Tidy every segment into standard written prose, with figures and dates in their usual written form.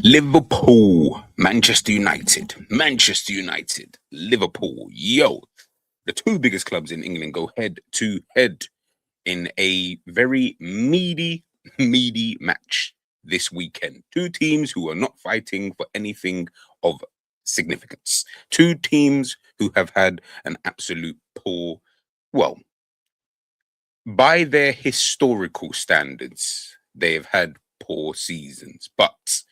Liverpool, Manchester United, Liverpool. Yo, the two biggest clubs in England go head to head in a very meaty match this weekend. Two teams who are not fighting for anything of significance. Two teams who have had an absolute poor, well, by their historical standards, they have had poor seasons. But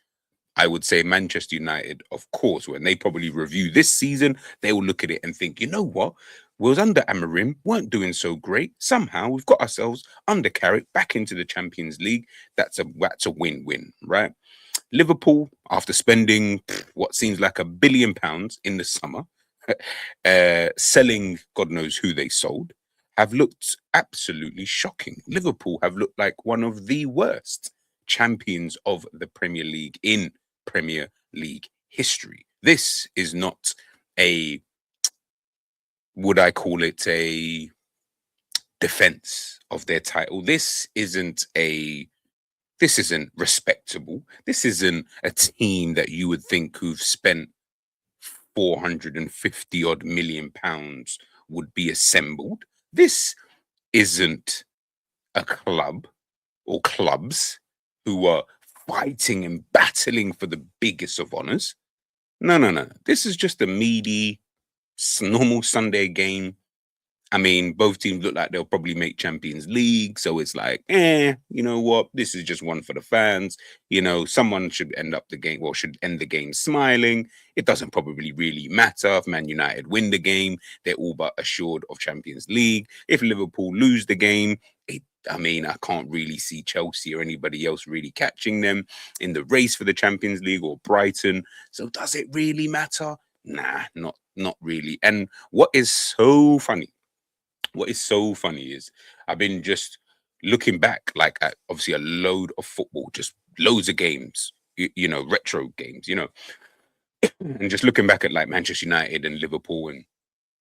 I would say Manchester United, of course, when they probably review this season, they will look at it and think, you know what? We was under Amarim, weren't doing so great. Somehow we've got ourselves undercarried back into the Champions League. That's a win-win, right? Liverpool, after spending what seems like £1 billion in the summer, selling God knows who they sold, have looked absolutely shocking. Liverpool have looked like one of the worst champions of the Premier League in Premier League history. This is not a, would I call it a defense of their title? This isn't respectable. This isn't a team that you would think who've spent 450 odd £1 million would be assembled. This isn't a club or clubs who are fighting and battling for the biggest of honors. No. This is just a meaty, normal Sunday game. I mean, both teams look like they'll probably make Champions League. So it's like, you know what? This is just one for the fans. You know, someone should end up the game or should end the game smiling. It doesn't probably really matter if Man United win the game. They're all but assured of Champions League. If Liverpool lose the game, I can't really see Chelsea or anybody else really catching them in the race for the Champions League or Brighton. So does it really matter? Nah, not really. And what is so funny is I've been just looking back, like at obviously a load of football, just loads of games, retro games, and just looking back at like Manchester United and Liverpool and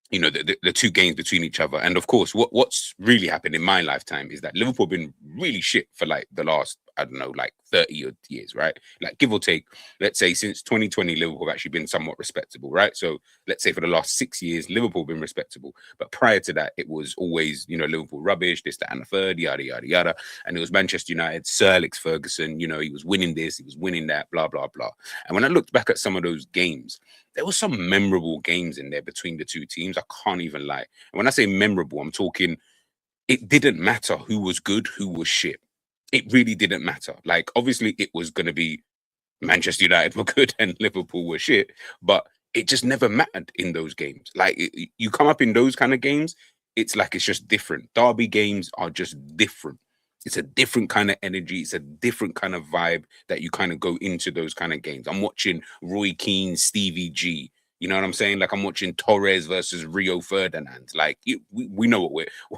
the two games between each other. And of course, what's really happened in my lifetime is that Liverpool have been really shit for like the last, I don't know, like 30 odd years, right? Like give or take, let's say since 2020, Liverpool have actually been somewhat respectable, right? So let's say for the last 6 years, Liverpool have been respectable. But prior to that, it was always, Liverpool rubbish, this, that, and the third, yada, yada, yada. And it was Manchester United, Sir Alex Ferguson, he was winning this, he was winning that, blah, blah, blah. And when I looked back at some of those games, there were some memorable games in there between the two teams. I can't even lie. And when I say memorable, I'm talking, it didn't matter who was good, who was shit. It really didn't matter. Like, obviously, it was going to be Manchester United were good and Liverpool were shit, but it just never mattered in those games. Like, you come up in those kind of games, it's like it's just different. Derby games are just different. It's a different kind of energy. It's a different kind of vibe that you kind of go into those kind of games. I'm watching Roy Keane, Stevie G. You know what I'm saying? Like I'm watching Torres versus Rio Ferdinand. Like we know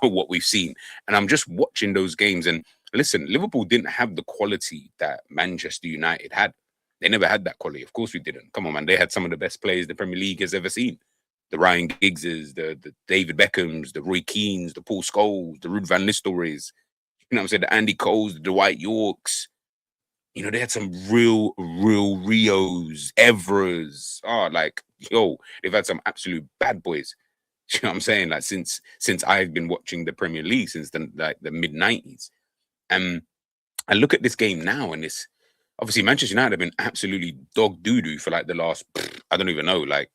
what we've seen, and I'm just watching those games. And listen, Liverpool didn't have the quality that Manchester United had. They never had that quality. Of course, we didn't. Come on, man. They had some of the best players the Premier League has ever seen. The Ryan Giggses, the David Beckhams, the Roy Keanes, the Paul Scholes, the Ruud van Nistelrooys. You know what I'm saying? The Andy Coles, the Dwight Yorks. They had some real Rios, Evras. They've had some absolute bad boys. You know what I'm saying? Like since I've been watching the Premier League since the mid 90s. And I look at this game now, and it's obviously Manchester United have been absolutely dog doo-doo for like the last, I don't even know, like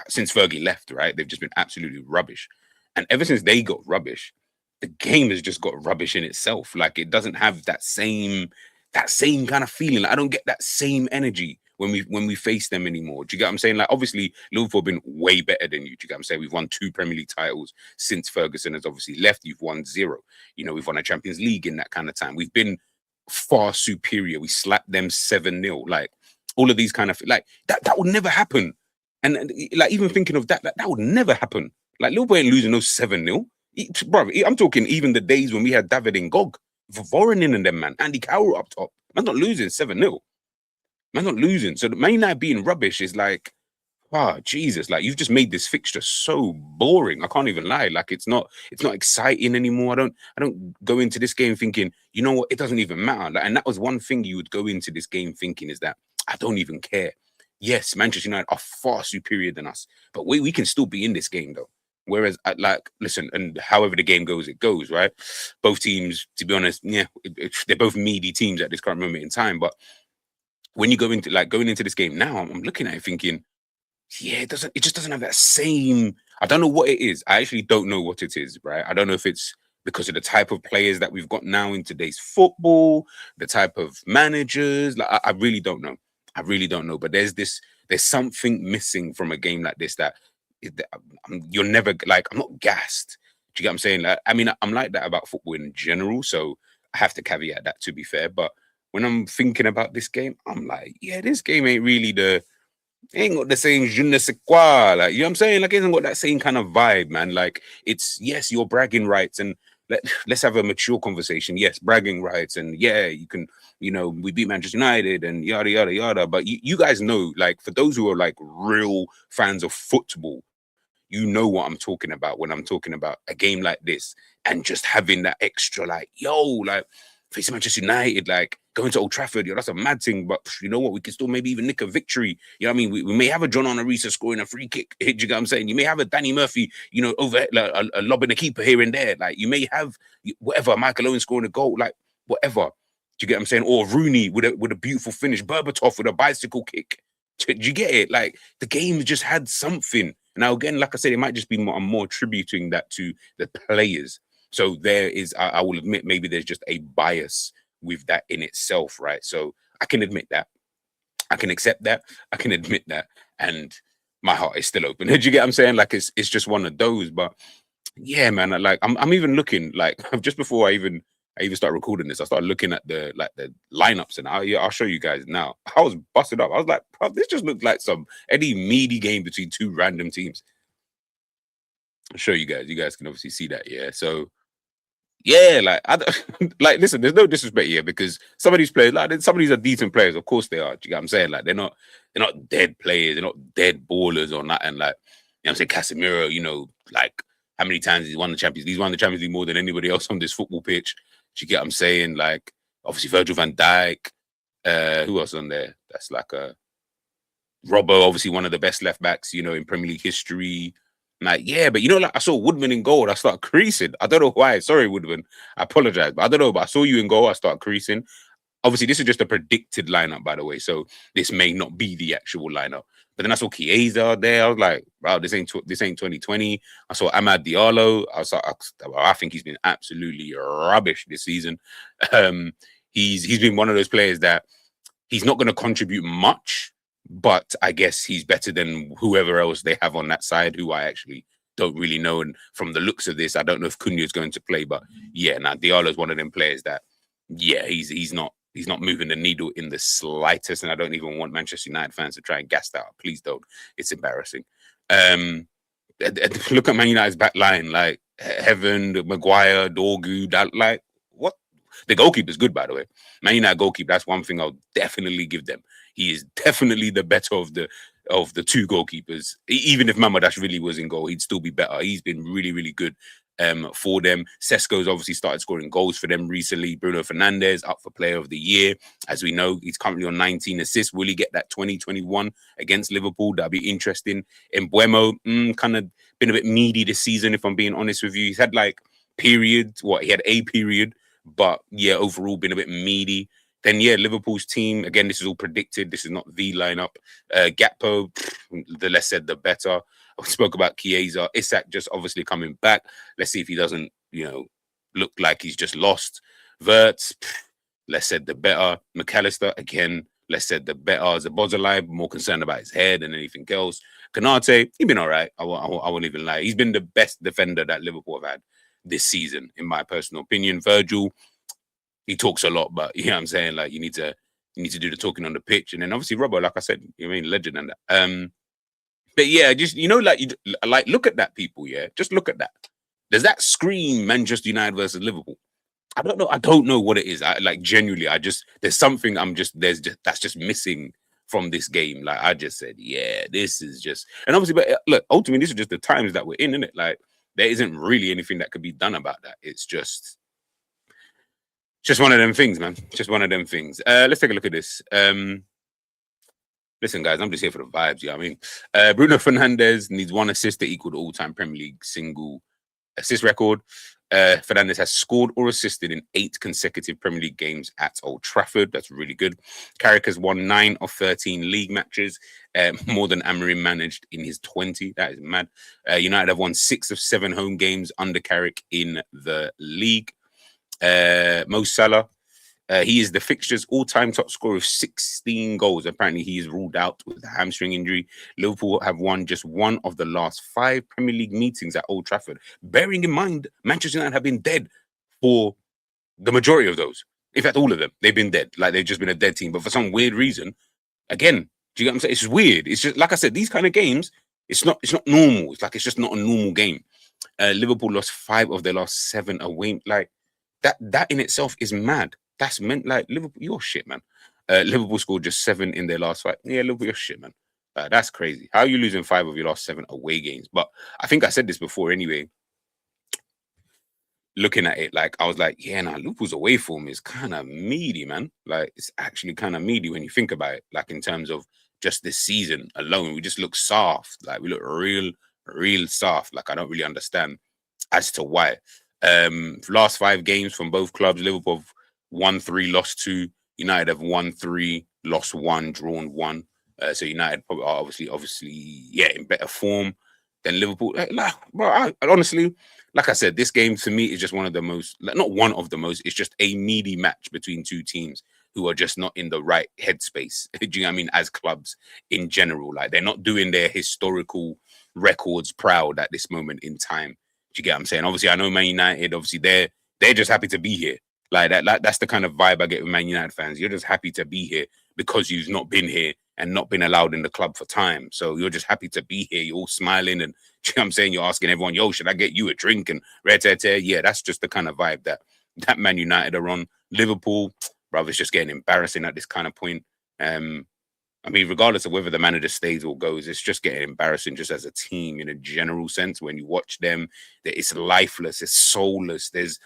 since Fergie left, right? They've just been absolutely rubbish. And ever since they got rubbish, the game has just got rubbish in itself. Like it doesn't have that same kind of feeling. Like, I don't get that same energy when we face them anymore. Do you get what I'm saying? Like obviously Liverpool have been way better than you. Do you get what I'm saying? We've won 2 Premier League titles since Ferguson has obviously left. You've won 0. We've won a Champions League in that kind of time. We've been far superior. We slapped them 7-0. Like all of these kind of like that would never happen. And like even thinking of that would never happen. Like Liverpool ain't losing no 7-0. Bro, I'm talking even the days when we had David Ngog, Voronin and them, man, Andy Carroll up top. Man's not losing 7-0. Man's not losing. So the Man United being rubbish is like, Jesus, like you've just made this fixture so boring. I can't even lie. Like it's not exciting anymore. I don't go into this game thinking, you know what, it doesn't even matter. Like, and that was one thing you would go into this game thinking is that I don't even care. Yes, Manchester United are far superior than us, but we can still be in this game though. Whereas, like, listen, and however the game goes, it goes, right? Both teams, to be honest, yeah, they're both meaty teams at this current moment in time. But when you go into like going into this game now, I'm looking at it thinking, yeah, it just doesn't have that same. I don't know what it is. I actually don't know what it is, right? I don't know if it's because of the type of players that we've got now in today's football, the type of managers. Like, I really don't know. I really don't know. But there's something missing from a game like this that, you're never like. I'm not gassed. Do you get what I'm saying? Like, I mean, I'm like that about football in general. So I have to caveat that, to be fair. But when I'm thinking about this game, I'm like, yeah, this game ain't really the ain't got the same je ne sais quoi. Like, you know what I'm saying? Like, it hasn't got that same kind of vibe, man. Like, it's, yes, your bragging rights, and let's have a mature conversation. Yes, bragging rights, and yeah, you can, we beat Manchester United and yada yada yada. But you guys know, like, for those who are like real fans of football, you know what I'm talking about when I'm talking about a game like this and just having that extra, like, yo, like, facing Manchester United, like going to Old Trafford, that's a mad thing. But you know what? We can still maybe even nick a victory. You know what I mean? We may have a John Arisa scoring a free kick. Do you get what I'm saying? You may have a Danny Murphy, over like, a lobbing a keeper here and there. Like, you may have whatever, Michael Owen scoring a goal, like whatever. Do you get what I'm saying? Or Rooney with a beautiful finish, Berbatov with a bicycle kick. Do you get it? Like, the game just had something. Now, again, like I said, it might just be I'm more attributing that to the players. So there is, I will admit, maybe there's just a bias with that in itself, right? So I can admit that. I can accept that. I can admit that. And my heart is still open. Do you get what I'm saying? Like, it's just one of those. But yeah, man, like I'm even looking, like, just before I even start recording this, I started looking at the lineups, and I'll show you guys now. I was busted up. I was like, bro, this just looked like any meaty game between two random teams. I'll show you guys. You guys can obviously see that, yeah. So yeah, like, I don't, like, listen, there's no disrespect here, because some of these players, like, some of these are decent players, of course they are. Do you get what I'm saying? Like, they're not dead players, they're not dead ballers or nothing. Like, I'm saying, Casemiro, like, how many times he's won the Champions League? He's won the Champions League more than anybody else on this football pitch. Do you get what I'm saying? Like, obviously Virgil van Dijk. Who else on there? That's like a Robbo, obviously one of the best left backs, in Premier League history. Like, yeah, but like, I saw Woodman in goal, I started creasing. I don't know why. Sorry, Woodman. I apologize, but I don't know. But I saw you in goal, I started creasing. Obviously, this is just a predicted lineup, by the way. So this may not be the actual lineup. But then I saw Chiesa there. I was like, wow, this ain't 2020. I saw Amad Diallo. I think he's been absolutely rubbish this season. He's been one of those players that he's not going to contribute much, but I guess he's better than whoever else they have on that side, who I actually don't really know. And from the looks of this, I don't know if Cunha is going to play, but yeah, now Diallo's one of them players that, yeah, he's not moving the needle in the slightest. And I don't even want Manchester United fans to try and gas that up. Please don't. It's embarrassing. Look at Man United's back line, like Heaven, Maguire, Dorgu, that, like, what? The goalkeeper's good, by the way. Man United goalkeeper, that's one thing I'll definitely give them. He is definitely the better of the two goalkeepers. Even if Mamadashvili was in goal, he'd still be better. He's been really, really good for them. Sesko's obviously started scoring goals for them recently. Bruno Fernandes up for Player of the Year. As we know, he's currently on 19 assists. Will he get that 2021 against Liverpool? That'd be interesting. Mbuemo, kind of been a bit meaty this season, if I'm being honest with you. He's had like periods. He had a period, but yeah, overall been a bit meaty. Then yeah, Liverpool's team, again, this is all predicted. This is not the lineup. Gakpo, the less said, the better. I spoke about Chiesa. Isak just obviously coming back. Let's see if he doesn't, look like he's just lost. Verts, less said, the better. McAllister, again, less said, the better. Zabozalai, more concerned about his head than anything else. Kanate, he's been all right. I won't even lie. He's been the best defender that Liverpool have had this season, in my personal opinion. Virgil, he talks a lot, but you know what I'm saying? Like, you need to do the talking on the pitch. And then obviously Robbo, like I said, legend and that. But yeah, just like, look at that, people. Yeah, just look at that. Does that scream Manchester United versus Liverpool? I don't know what it is. I like, genuinely, there's something that's just missing from this game. Like, I just said, yeah, this is just, and obviously, but look, ultimately, this is just the times that we're in, isn't it? Like, there isn't really anything that could be done about that. It's just one of them things, man. Just one of them things. Let's take a look at this. Listen, guys, I'm just here for the vibes. You know what I mean? Bruno Fernandes needs one assist to equal the all-time Premier League single assist record. Fernandes has scored or assisted in 8 consecutive Premier League games at Old Trafford. That's really good. Carrick has won 9 of 13 league matches, more than Amorim managed in his 20. That is mad. United have won 6 of 7 home games under Carrick in the league. Mo Salah, he is the fixture's all-time top scorer of 16 goals. Apparently, he is ruled out with a hamstring injury. Liverpool have won just one of the last 5 Premier League meetings at Old Trafford. Bearing in mind, Manchester United have been dead for the majority of those. In fact, all of them. They've been dead. Like, they've just been a dead team. But for some weird reason, again, do you get what I'm saying? It's weird. It's just, like I said, these kind of games, it's not normal. It's like, it's just not a normal game. Liverpool lost 5 of their last 7 away. Like, that in itself is mad. That's meant like Liverpool, you're shit, man. Liverpool scored just 7 in their last 5. Yeah, Liverpool, you're shit, man. That's crazy. How are you losing 5 of your last 7 away games? But I think I said this before anyway. Looking at it, like I was like, yeah, nah, Liverpool's away form is kind of meaty, man. Like it's actually kind of meaty when you think about it. Like in terms of just this season alone, we just look soft. Like we look real soft. Like I don't really understand as to why. Last 5 games from both clubs, Liverpool have won 3, lost 2. United have won 3, lost 1, drawn 1. So United probably are obviously, yeah, in better form than Liverpool. Bro, I honestly, like I said, this game to me is just one of the most, like, not one of the most, it's just a meaty match between 2 teams who are just not in the right headspace. Do you know what I mean? As clubs in general, like they're not doing their historical records proud at this moment in time. Do you get what I'm saying? Obviously, I know Man United. Obviously, they're just happy to be here. Like that. That's the kind of vibe I get with Man United fans. You're just happy to be here because you've not been here and not been allowed in the club for time. So you're just happy to be here. You're all smiling and you know what I'm saying, you're asking everyone, yo, should I get you a drink? And yeah, that's just the kind of vibe that Man United are on. Liverpool, brother, it's just getting embarrassing at this kind of point. I mean, regardless of whether the manager stays or goes, it's just getting embarrassing just as a team in a general sense. When you watch them, it's lifeless, it's soulless. There's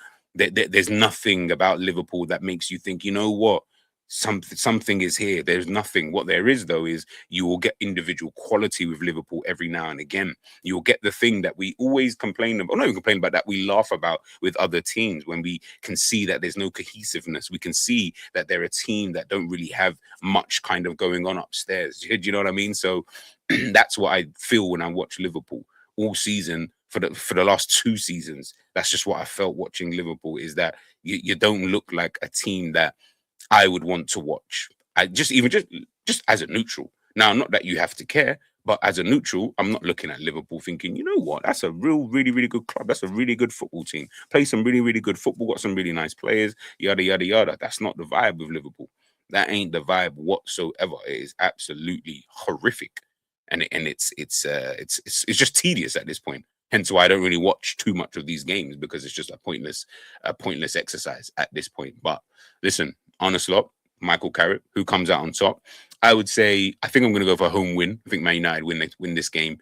nothing about Liverpool that makes you think, you know what? Something is here. There's nothing. What there is, though, is you will get individual quality with Liverpool every now and again. You'll get the thing that we always complain about, or not even complain about, that we laugh about with other teams when we can see that there's no cohesiveness. We can see that they're a team that don't really have much kind of going on upstairs. Do you know what I mean? So that's what I feel when I watch Liverpool all season. For the last 2 seasons, that's just what I felt watching Liverpool, is that you don't look like a team that I would want to watch. I just as a neutral. Now, not that you have to care, but as a neutral, I'm not looking at Liverpool thinking, you know what, that's a really good club. That's a really good football team. Play some really good football, got some really nice players, yada yada yada. That's not the vibe with Liverpool. That ain't the vibe whatsoever. It is absolutely horrific. And it's just tedious at this point. Hence why I don't really watch too much of these games, because it's just a pointless exercise at this point. But listen, honest lot, Michael Carrick, who comes out on top? I would say I think I'm going to go for a home win. I think Man United win this game,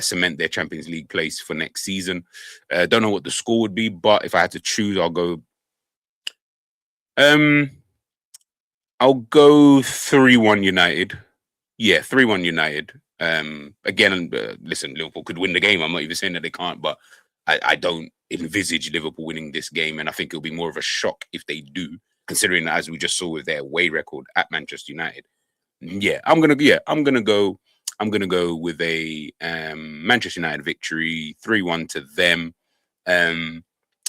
cement their Champions League place for next season. Don't know what the score would be, but if I had to choose, I'll go. I'll go 3-1 United. Yeah, 3-1 United. Again, listen, Liverpool could win the game. I'm not even saying that they can't, but I don't envisage Liverpool winning this game, and I think it'll be more of a shock if they do, considering that, as we just saw with their away record at Manchester United. Yeah, I'm gonna go. I'm gonna go with a Manchester United victory, 3-1 to them. And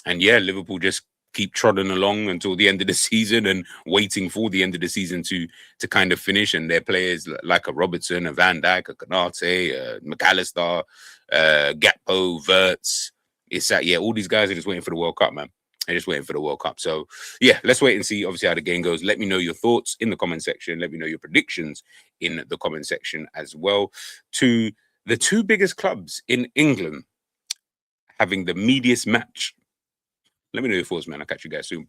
yeah, Liverpool just keep trotting along until the end of the season and waiting for the end of the season to kind of finish. And their players like a Robertson, a Van Dijk, a Konate, a McAllister, Gakpo, Wirtz. It's that, yeah, all these guys are just waiting for the World Cup, man. They're just waiting for the World Cup. So yeah, let's wait and see obviously how the game goes. Let me know your thoughts in the comment section. Let me know your predictions in the comment section as well. To the 2 biggest clubs in England having the meatiest match. Let me know your thoughts, man. I'll catch you guys soon.